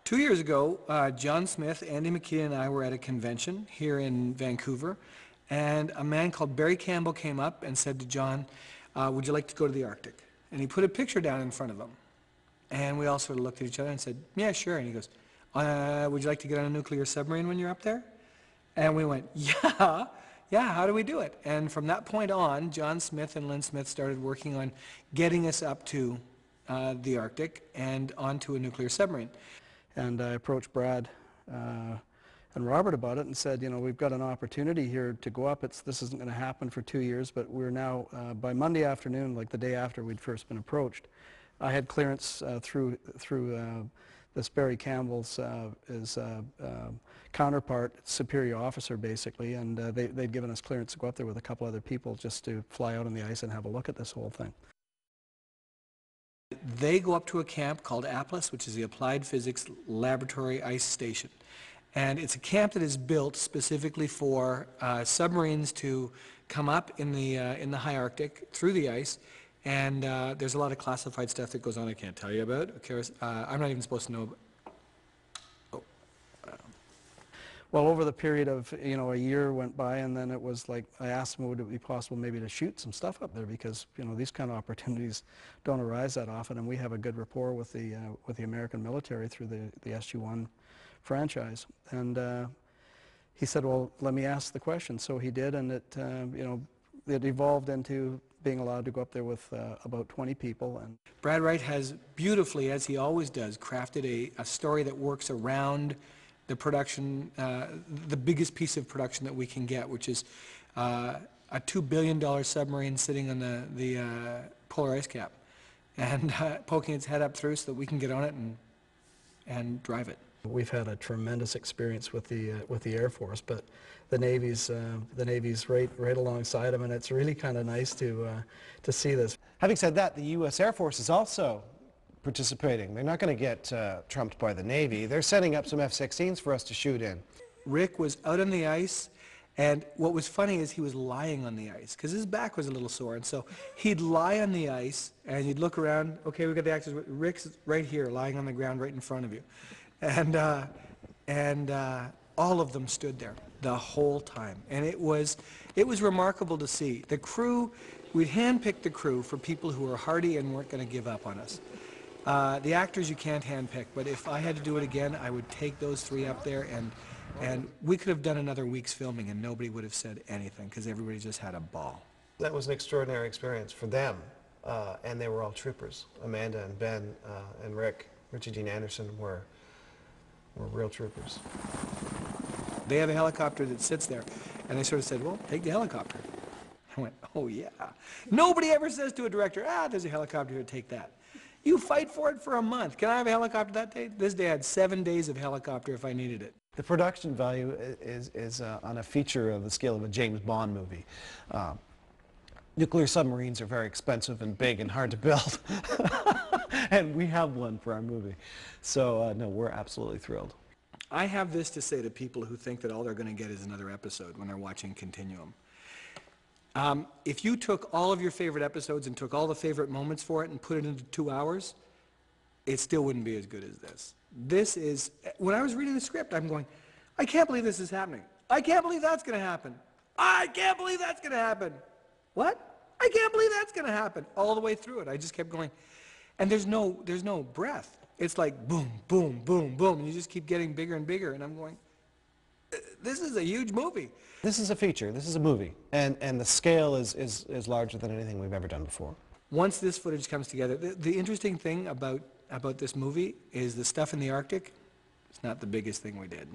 2 years ago, John Smith, Andy McKee, and I were at a convention here in Vancouver, and a man called Barry Campbell came up and said to John, would you like to go to the Arctic? And he put a picture down in front of him. And we all sort of looked at each other and said, yeah, sure. And he goes, would you like to get on a nuclear submarine when you're up there? And we went, yeah, how do we do it? And from that point on, John Smith and Lynn Smith started working on getting us up to the Arctic and onto a nuclear submarine. And I approached Brad and Robert about it and said, you know, we've got an opportunity here to go up. This isn't going to happen for 2 years, but we're now, by Monday afternoon, like the day after we'd first been approached, I had clearance through this Barry Campbell's his counterpart, superior officer basically, and they'd given us clearance to go up there with a couple other people just to fly out on the ice and have a look at this whole thing. They go up to a camp called APLIS, which is the Applied Physics Laboratory Ice Station. And it's a camp that is built specifically for submarines to come up in the high Arctic through the ice. And there's a lot of classified stuff that goes on I can't tell you about. Okay, I'm not even supposed to know. Well, over the period of, you know, a year went by, and then it was like, I asked them would it be possible maybe to shoot some stuff up there, because, you know, these kind of opportunities don't arise that often, and we have a good rapport with the American military through the SG-1 franchise. And he said, well, let me ask the question. So he did, and it, you know, it evolved into being allowed to go up there with about 20 people. And Brad Wright has beautifully, as he always does, crafted a story that works around the production, the biggest piece of production that we can get, which is a $2 billion submarine sitting on the polar ice cap and poking its head up through so that we can get on it and drive it. We've had a tremendous experience with the Air Force, but the Navy's right alongside them, and it's really kind of nice to see this. Having said that, the U.S. Air Force is also participating. They're not going to get trumped by the Navy. They're setting up some F-16s for us to shoot in. Rick was out on the ice, and what was funny is he was lying on the ice because his back was a little sore, and so he'd lie on the ice and you'd look around, okay, we've got the actors, Rick's right here lying on the ground right in front of you, and all of them stood there the whole time, and it was remarkable to see. The crew, we'd handpicked the crew for people who were hardy and weren't going to give up on us. The actors you can't handpick, but if I had to do it again, I would take those three up there, and we could have done another week's filming and nobody would have said anything because everybody just had a ball. That was an extraordinary experience for them, and they were all troopers. Amanda and Ben and Rick, Richard Dean Anderson were real troopers. They have a helicopter that sits there, and they sort of said, well, take the helicopter. I went, oh yeah. Nobody ever says to a director, there's a helicopter here, take that. You fight for it for a month. Can I have a helicopter that day? This day I had 7 days of helicopter if I needed it. The production value is on a feature of the scale of a James Bond movie. Nuclear submarines are very expensive and big and hard to build. And we have one for our movie. So, no, we're absolutely thrilled. I have this to say to people who think that all they're going to get is another episode when they're watching Continuum. If you took all of your favorite episodes and took all the favorite moments for it and put it into 2 hours, it still wouldn't be as good as this. This is, when I was reading the script, I'm going, I can't believe this is happening. I can't believe that's going to happen. I can't believe that's going to happen. What? I can't believe that's going to happen. All the way through it, I just kept going. And there's no breath. It's like boom, boom, boom, boom, and you just keep getting bigger and bigger, and I'm going, this is a huge movie. This is a feature, this is a movie, and the scale is larger than anything we've ever done before. Once this footage comes together, the interesting thing about this movie is the stuff in the Arctic, it's not the biggest thing we did.